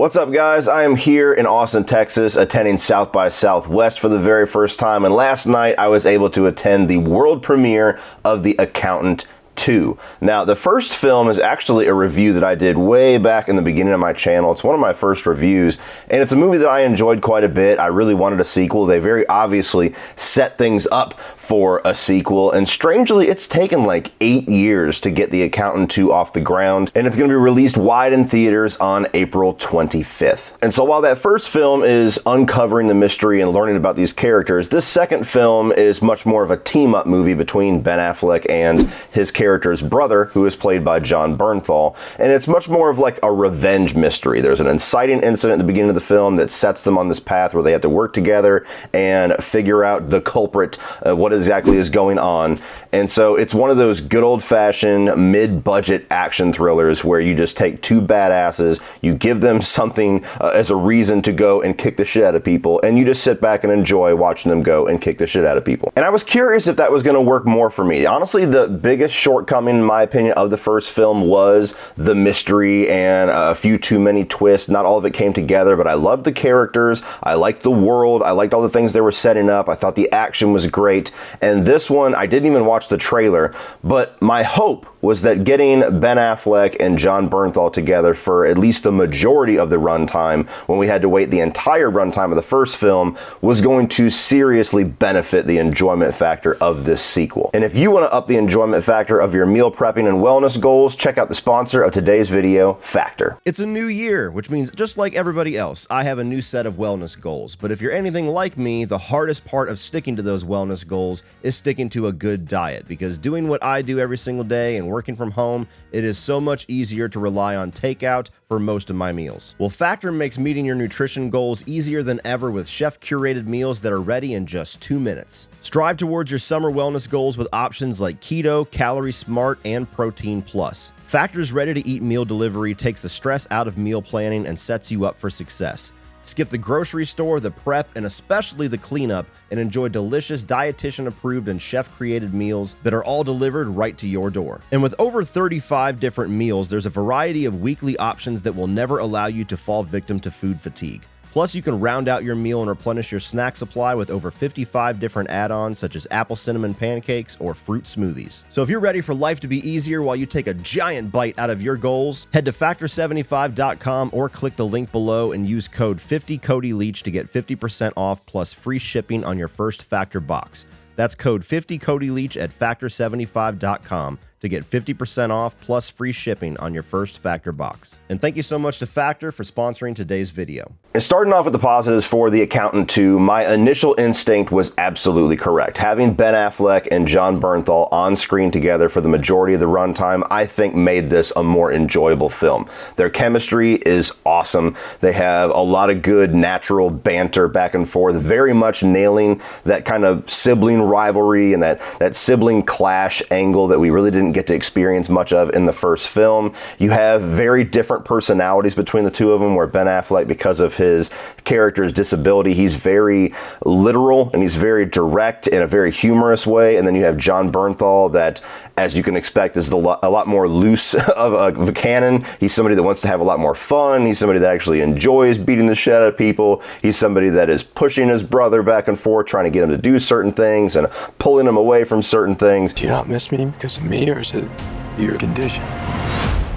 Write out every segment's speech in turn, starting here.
What's up, guys? I am here in Austin, Texas, attending South by Southwest for the very first time, and last night I was able to attend the world premiere of The Accountant 2. Now, the first film is actually a review that I did way back in the beginning of my channel. It's one of my first reviews, and it's a movie that I enjoyed quite a bit. I really wanted a sequel. They very obviously set things up for a sequel, and strangely, it's taken like 8 years to get The Accountant 2 off the ground, and it's going to be released wide in theaters on April 25th. And so while that first film is uncovering the mystery and learning about these characters, this second film is much more of a team-up movie between Ben Affleck and his character's brother, who is played by Jon Bernthal, and it's much more of like a revenge mystery. There's an inciting incident at the beginning of the film that sets them on this path where they have to work together and figure out the culprit, what exactly is going on. And so it's one of those good old-fashioned mid-budget action thrillers where you just take two badasses, you give them something as a reason to go and kick the shit out of people, and you just sit back and enjoy watching them go and kick the shit out of people. And I was curious if that was going to work more for me. Honestly, the biggest shortcoming, in my opinion, of the first film was the mystery and a few too many twists. Not all of it came together, but I loved the characters, I liked the world, I liked all the things they were setting up, I thought the action was great. And this one, I didn't even watch the trailer, but my hope was that getting Ben Affleck and Jon Bernthal together for at least the majority of the runtime, when we had to wait the entire runtime of the first film, was going to seriously benefit the enjoyment factor of this sequel. And if you want to up the enjoyment factor of your meal prepping and wellness goals, check out the sponsor of today's video, Factor. It's a new year, which means just like everybody else, I have a new set of wellness goals. But if you're anything like me, the hardest part of sticking to those wellness goals is sticking to a good diet, because doing what I do every single day and working from home, it is so much easier to rely on takeout for most of my meals. Well, Factor makes meeting your nutrition goals easier than ever with chef-curated meals that are ready in just 2 minutes. Strive towards your summer wellness goals with options like Keto, Calorie Smart, and Protein Plus. Factor's ready-to-eat meal delivery takes the stress out of meal planning and sets you up for success. Skip the grocery store, the prep, and especially the cleanup, and enjoy delicious dietitian-approved and chef-created meals that are all delivered right to your door. And with over 35 different meals, there's a variety of weekly options that will never allow you to fall victim to food fatigue. Plus, you can round out your meal and replenish your snack supply with over 55 different add-ons such as apple cinnamon pancakes or fruit smoothies. So if you're ready for life to be easier while you take a giant bite out of your goals, head to factor75.com or click the link below and use code 50CodyLeach to get 50% off plus free shipping on your first Factor box. That's code 50CodyLeach at factor75.com to get 50% off plus free shipping on your first Factor box. And thank you so much to Factor for sponsoring today's video. And starting off with the positives for The Accountant 2, my initial instinct was absolutely correct. Having Ben Affleck and Jon Bernthal on screen together for the majority of the runtime, I think made this a more enjoyable film. Their chemistry is awesome. They have a lot of good natural banter back and forth, very much nailing that kind of sibling rivalry and that sibling clash angle that we really didn't get to experience much of in the first film. You have very different personalities between the two of them, where Ben Affleck, because of his character's disability, he's very literal and he's very direct in a very humorous way. And then you have Jon Bernthal that, as you can expect, is a lot more loose of a cannon. He's somebody that wants to have a lot more fun. He's somebody that actually enjoys beating the shit out of people. He's somebody that is pushing his brother back and forth, trying to get him to do certain things and pulling him away from certain things. Do you not miss me because of me, or is it your condition?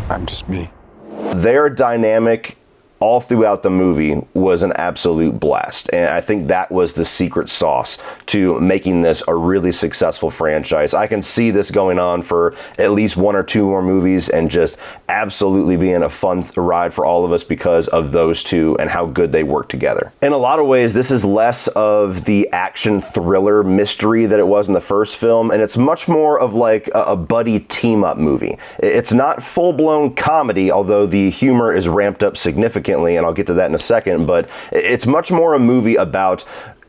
I'm just me. Their dynamic all throughout the movie was an absolute blast, and I think that was the secret sauce to making this a really successful franchise. I can see this going on for at least 1 or 2 more movies and just absolutely being a fun ride for all of us because of those two and how good they work together. In a lot of ways, this is less of the action thriller mystery that it was in the first film, and it's much more of like a buddy team-up movie. It's not full-blown comedy, although the humor is ramped up significantly, and I'll get to that in a second, but it's much more a movie about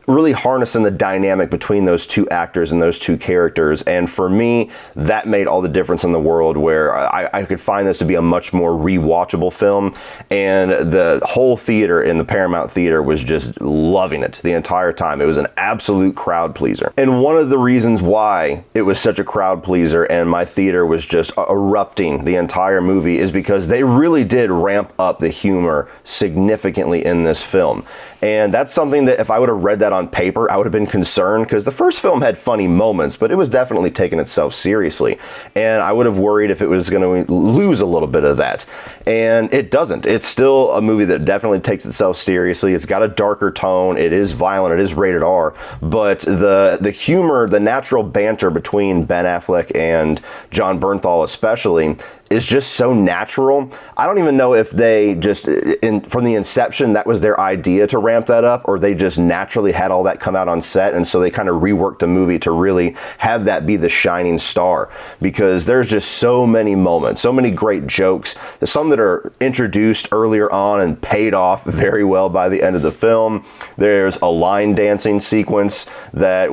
really harnessing the dynamic between those two actors and those two characters. And for me, that made all the difference in the world, where I could find this to be a much more rewatchable film. And the whole theater in the Paramount Theater was just loving it the entire time. It was an absolute crowd pleaser. And one of the reasons why it was such a crowd pleaser and my theater was just erupting the entire movie is because they really did ramp up the humor significantly in this film. And that's something that if I would have read that on paper, I would have been concerned, because the first film had funny moments, but it was definitely taking itself seriously. And I would have worried if it was going to lose a little bit of that. And it doesn't. It's still a movie that definitely takes itself seriously. It's got a darker tone. It is violent. It is rated R. But the humor, the natural banter between Ben Affleck and Jon Bernthal especially, is just so natural. I don't even know if they just, from the inception, that was their idea to ramp that up, or they just naturally had all that come out on set, and so they kind of reworked the movie to really have that be the shining star, because there's just so many moments, so many great jokes, some that are introduced earlier on and paid off very well by the end of the film. There's a line dancing sequence that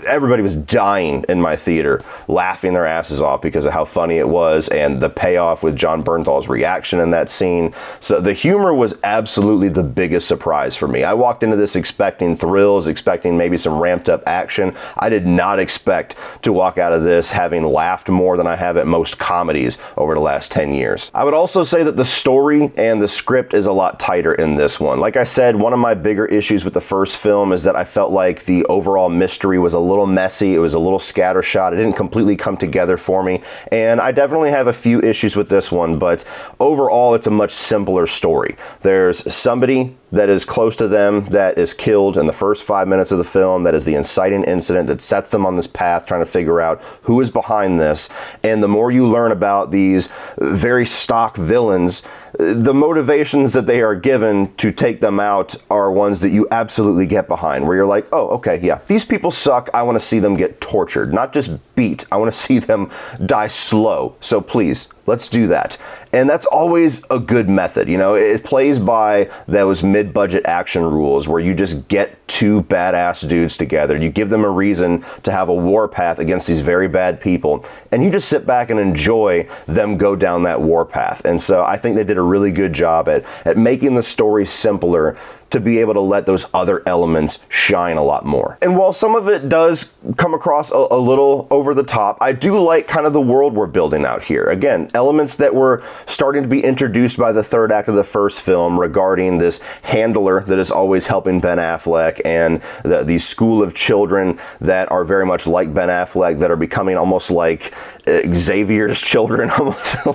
everybody was dying in my theater, laughing their asses off because of how funny it was, and the payoff with Jon Bernthal's reaction in that scene. So the humor was absolutely the biggest surprise for me. I walked into this expecting thrills, expecting maybe some ramped up action. I did not expect to walk out of this having laughed more than I have at most comedies over the last 10 years. I would also say that the story and the script is a lot tighter in this one. Like I said, one of my bigger issues with the first film is that I felt like the overall mystery was a little messy. It was a little scattershot. It didn't completely come together for me. And I definitely have a few issues with this one, but overall it's a much simpler story. There's somebody that is close to them that is killed in the first 5 minutes of the film. That is the inciting incident that sets them on this path trying to figure out who is behind this. And the more you learn about these very stock villains, the motivations that they are given to take them out are ones that you absolutely get behind, where you're like, oh, okay, yeah, these people suck. I want to see them get tortured, not just beat. I want to see them die slow. So please, let's do that. And that's always a good method. You know, it plays by those mid-budget action rules where you just get two badass dudes together. You give them a reason to have a warpath against these very bad people, and you just sit back and enjoy them go down that warpath. And so I think they did a really good job at making the story simpler to be able to let those other elements shine a lot more. And while some of it does come across a little over the top, I do like kind of the world we're building out here. Again, elements that were starting to be introduced by the third act of the first film regarding this handler that is always helping Ben Affleck, and the school of children that are very much like Ben Affleck, that are becoming almost like Xavier's children, almost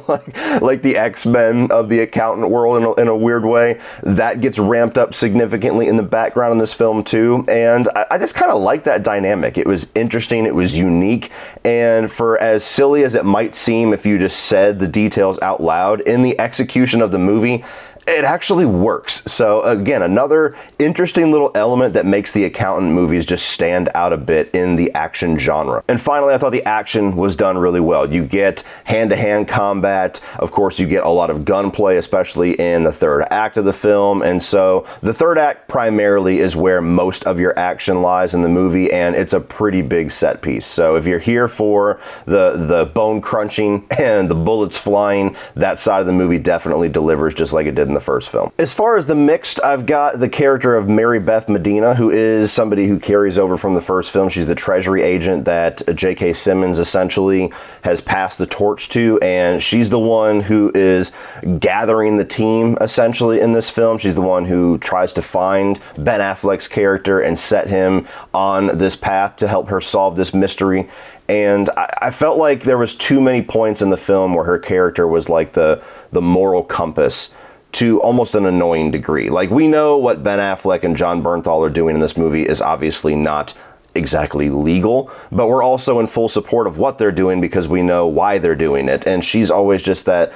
like the X-Men of the accountant world in a weird way. That gets ramped up significantly in the background in this film too, and I just kind of like that dynamic. It was interesting, it was unique, and for as silly as it might seem if you just said the details out loud, in the execution of the movie, it actually works. So again, another interesting little element that makes the accountant movies just stand out a bit in the action genre. And finally, I thought the action was done really well. You get hand-to-hand combat. Of course, you get a lot of gunplay, especially in the third act of the film. And so the third act primarily is where most of your action lies in the movie, and it's a pretty big set piece. So if you're here for the bone crunching and the bullets flying, that side of the movie definitely delivers just like it did in the first film. As far as the mixed, I've got the character of Mary Beth Medina, who is somebody who carries over from the first film. She's the treasury agent that J.K. Simmons essentially has passed the torch to, and she's the one who is gathering the team essentially in this film. She's the one who tries to find Ben Affleck's character and set him on this path to help her solve this mystery. And I felt like there was too many points in the film where her character was like the moral compass to almost an annoying degree. Like, we know what Ben Affleck and Jon Bernthal are doing in this movie is obviously not exactly legal, but we're also in full support of what they're doing because we know why they're doing it. And she's always just that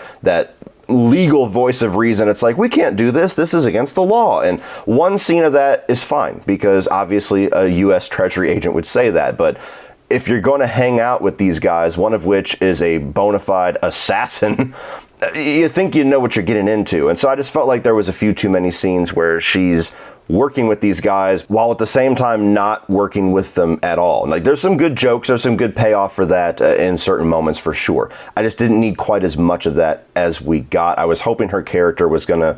legal voice of reason. It's like, we can't do this. This is against the law. And one scene of that is fine because obviously a U.S. Treasury agent would say that. But if you're going to hang out with these guys, one of which is a bona fide assassin, you think you know what you're getting into. And so I just felt like there was a few too many scenes where she's working with these guys while at the same time not working with them at all. Like, there's some good jokes, there's some good payoff for that in certain moments for sure. I just didn't need quite as much of that as we got. I was hoping her character was gonna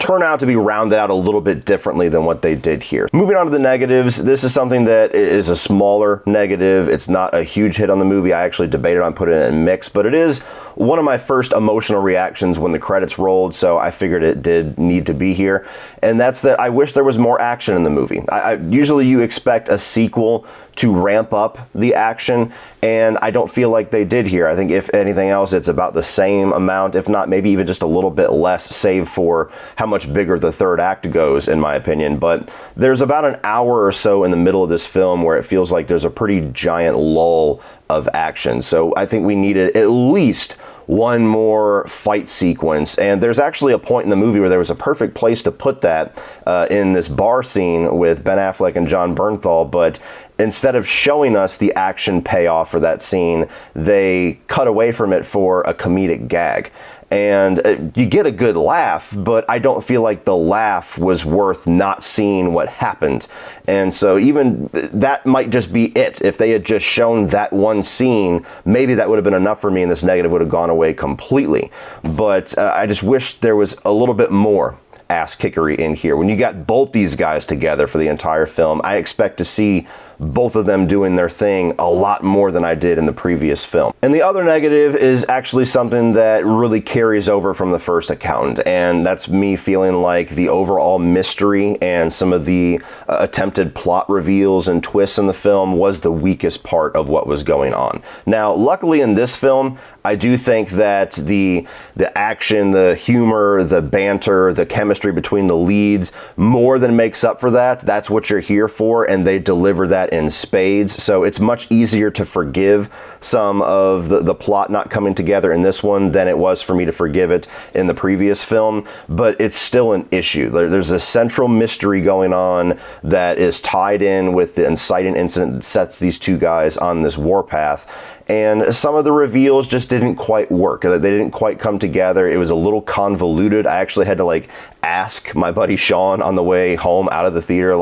turn out to be rounded out a little bit differently than what they did here. Moving on to the negatives, this is something that is a smaller negative. It's not a huge hit on the movie. I actually debated on putting it in mix, but it is one of my first emotional reactions when the credits rolled, so I figured it did need to be here. And that's that I wish there was more action in the movie. Usually you expect a sequel to ramp up the action, and I don't feel like they did here. I think if anything else, it's about the same amount, if not maybe even just a little bit less, save for how much bigger the third act goes, in my opinion. But there's about an hour or so in the middle of this film where it feels like there's a pretty giant lull of action. So I think we needed at least one more fight sequence, and there's actually a point in the movie where there was a perfect place to put that in this bar scene with Ben Affleck and Jon Bernthal, but instead of showing us the action payoff for that scene, they cut away from it for a comedic gag. And you get a good laugh, but I don't feel like the laugh was worth not seeing what happened. And so even that might just be it. If they had just shown that one scene, maybe that would have been enough for me and this negative would have gone away completely. But I just wish there was a little bit more ass kickery in here. When you got both these guys together for the entire film, I expect to see both of them doing their thing a lot more than I did in the previous film. And the other negative is actually something that really carries over from the first Accountant, and that's me feeling like the overall mystery and some of the attempted plot reveals and twists in the film was the weakest part of what was going on. Now, luckily in this film, I do think that the action, the humor, the banter, the chemistry between the leads more than makes up for that. That's what you're here for, and they deliver that in spades. So it's much easier to forgive some of the plot not coming together in this one than it was for me to forgive it in the previous film. But it's still an issue. There's a central mystery going on that is tied in with the inciting incident that sets these two guys on this warpath. And some of the reveals just didn't quite work. They didn't quite come together. It was a little convoluted. I actually had to ask my buddy Sean on the way home out of the theater,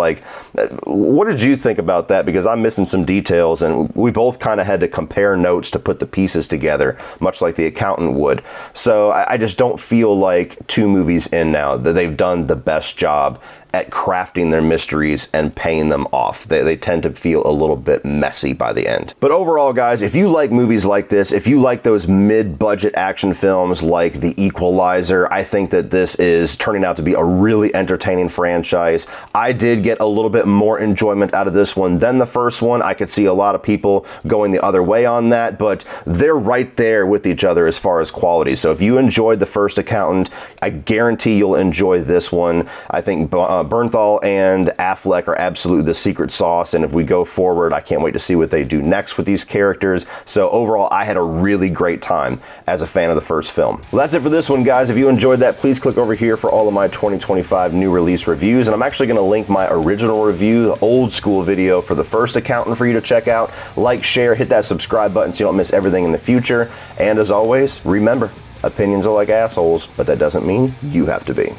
what did you think about that? Because I'm missing some details, and we both kind of had to compare notes to put the pieces together, much like the Accountant would. So I just don't feel like 2 movies in now that they've done the best job at crafting their mysteries and paying them off. They tend to feel a little bit messy by the end. But overall, guys, if you like movies like this, if you like those mid-budget action films like The Equalizer, I think that this is turning out to be a really entertaining franchise. I did get a little bit more enjoyment out of this one than the first one. I could see a lot of people going the other way on that, but they're right there with each other as far as quality. So if you enjoyed the first Accountant, I guarantee you'll enjoy this one. I think Bernthal and Affleck are absolutely the secret sauce, and if we go forward, I can't wait to see what they do next with these characters. So overall, I had a really great time as a fan of the first film. Well, that's it for this one, guys. If you enjoyed that, please click over here for all of my 2025 new release reviews, and I'm actually going to link my original review, the old school video for the first Accountant for you to check out. Like, share, hit that subscribe button so you don't miss everything in the future, and as always, remember, opinions are like assholes, but that doesn't mean you have to be.